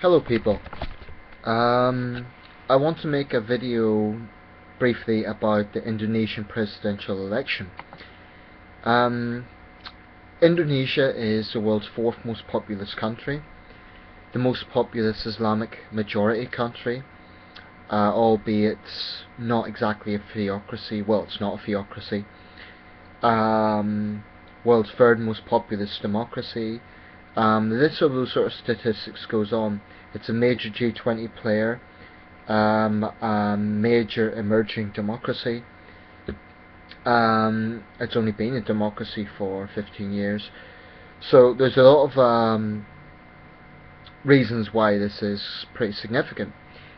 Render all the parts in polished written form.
Hello people. I want to make a video briefly about the Indonesian presidential election. Indonesia is the world's fourth most populous country, the most populous Islamic majority country, albeit not exactly a theocracy. Well, it's not a theocracy. World's third most populous democracy. The list of those sort of statistics goes on. It's a major G20 player, a major emerging democracy. It's only been a democracy for 15 years. So there's a lot of reasons why this is pretty significant.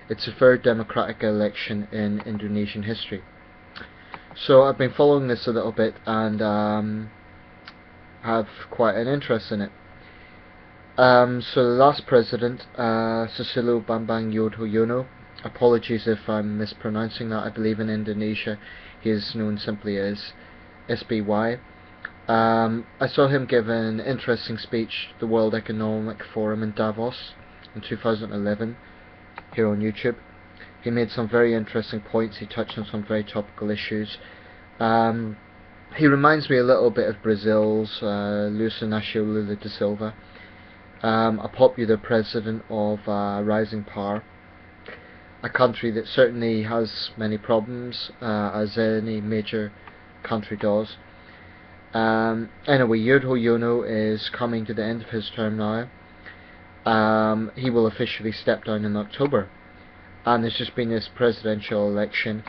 It's the third democratic election in Indonesian history. So I've been following this a little bit and have quite an interest in it. So the last president, Susilo Bambang Yudhoyono, apologies if I'm mispronouncing that. I believe in Indonesia he is known simply as SBY. I saw him give an interesting speech at the World Economic Forum in Davos in 2011 here on YouTube. He made some very interesting points. He touched on some very topical issues. He reminds me a little bit of Brazil's Luiz Inácio Lula da Silva. A popular president of rising power, a country that certainly has many problems, as any major country does. Anyway, Yudhoyono is coming to the end of his term now. He will officially step down in October, and there's just been this presidential election,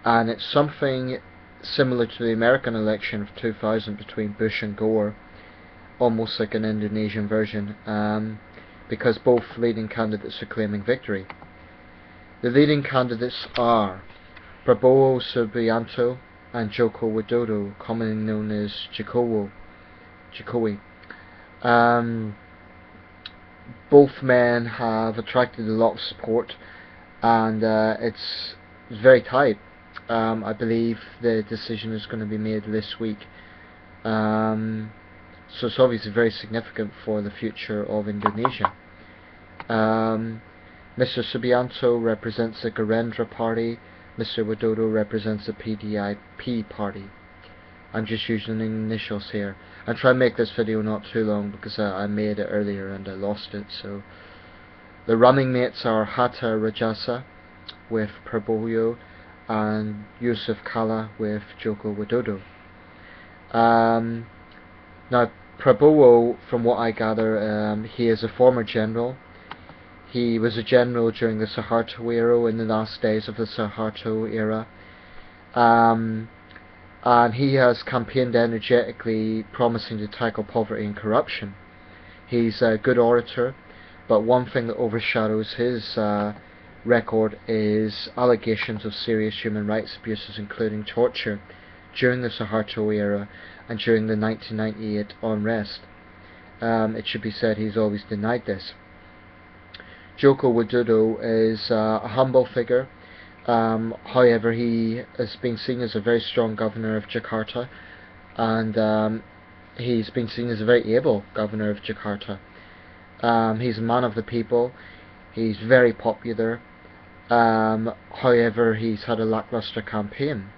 and it's something similar to the American election of 2000 between Bush and Gore. Almost like an Indonesian version, because both leading candidates are claiming victory. The leading candidates are Prabowo Subianto and Joko Widodo, commonly known as Jikowi. Both men have attracted a lot of support, and it's very tight. I believe the decision is going to be made this week. So it's obviously very significant for the future of Indonesia. Mr. Subianto represents the Gerindra party. Mr. Widodo represents the PDIP party. I'm just using the initials here. I'm trying to make this video not too long because I made it earlier and I lost it. So the running mates are Hatta Rajasa with Prabowo and Yusuf Kalla with Joko Widodo. Now, Prabowo, from what I gather, he is a former general. He was a general during the Suharto era, in the last days of the Suharto era. And he has campaigned energetically, promising to tackle poverty and corruption. He's a good orator, but one thing that overshadows his record is allegations of serious human rights abuses, including torture, during the Suharto era and during the 1998 unrest. It should be said he's always denied this. Joko Widodo is a humble figure. However, he has been seen as a very strong governor of Jakarta, and he's been seen as a very able governor of Jakarta. He's a man of the people. He's very popular. However, he's had a lackluster campaign.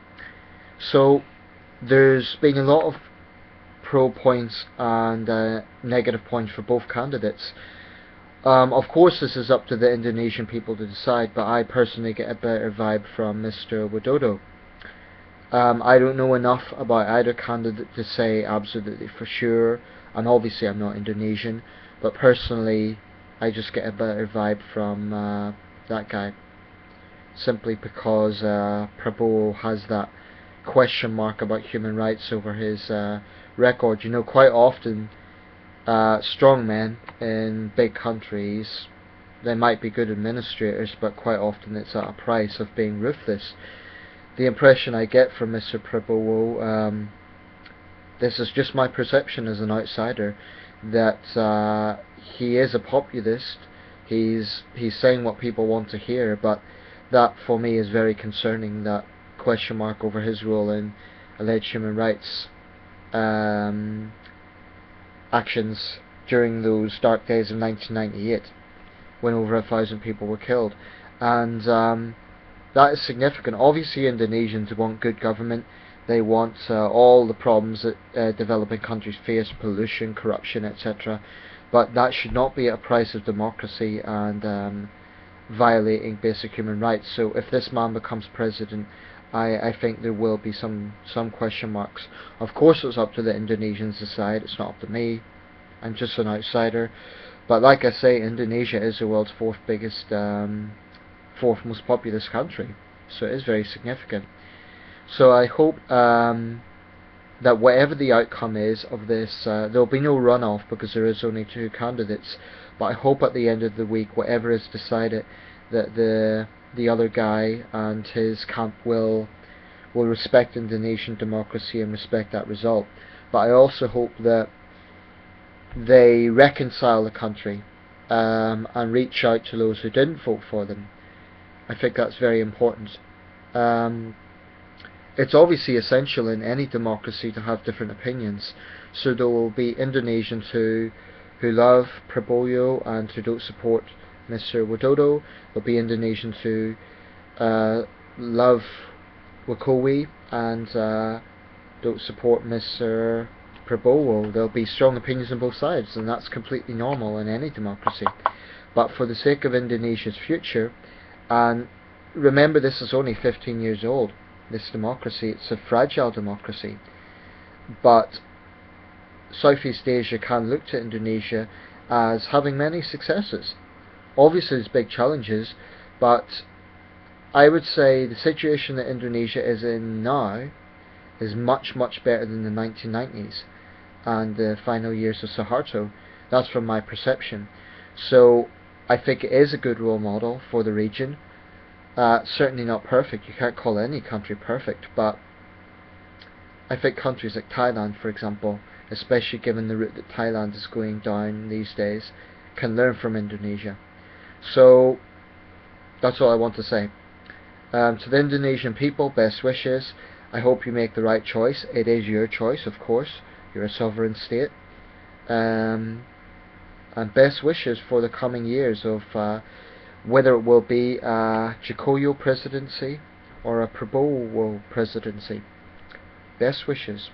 So there's been a lot of pro points and negative points for both candidates. Of course this is up to the Indonesian people to decide, but I personally get a better vibe from Mr. Widodo. I don't know enough about either candidate to say absolutely for sure, and obviously I'm not Indonesian, but personally I just get a better vibe from that guy, simply because Prabowo has that question mark about human rights over his record. You know, quite often strong men in big countries, they might be good administrators, but quite often it's at a price of being ruthless. The impression I get from Mr. Prabowo, this is just my perception as an outsider, that he is a populist. He's saying what people want to hear, but that for me is very concerning, that question mark over his role in alleged human rights actions during those dark days of 1998. when over 1,000 people were killed. And that is significant. Obviously Indonesians want good government. They want all the problems that developing countries face, pollution, corruption, etc. But that should not be at a price of democracy and violating basic human rights. So if this man becomes president, I think there will be some question marks. Of course it's up to the Indonesians to decide, it's not up to me. I'm just an outsider. But like I say, Indonesia is the world's fourth most populous country. So it is very significant. So I hope that whatever the outcome is of this, there'll be no runoff because there is only two candidates. But I hope at the end of the week, whatever is decided, that the other guy and his camp will respect Indonesian democracy and respect that result. But I also hope that they reconcile the country and reach out to those who didn't vote for them. I think that's very important. It's obviously essential in any democracy to have different opinions. So there will be Indonesians who love Prabowo and who don't support Mr. Widodo. There'll be Indonesians who love Jikowi and don't support Mr. Prabowo. There'll be strong opinions on both sides, and that's completely normal in any democracy. But for the sake of Indonesia's future, and remember this is only 15 years old, this democracy, it's a fragile democracy, but Southeast Asia can look to Indonesia as having many successes. Obviously there's big challenges, but I would say the situation that Indonesia is in now is much better than the 1990s and the final years of Suharto. That's from my perception. So I think it is a good role model for the region. Certainly not perfect, you can't call any country perfect, but I think countries like Thailand, for example, especially given the route that Thailand is going down these days, can learn from Indonesia. So that's all I want to say. To the Indonesian people, best wishes. I hope you make the right choice. It is your choice, of course. You're a sovereign state. And best wishes for the coming years of whether it will be a Jikowi presidency or a Prabowo presidency. Best wishes.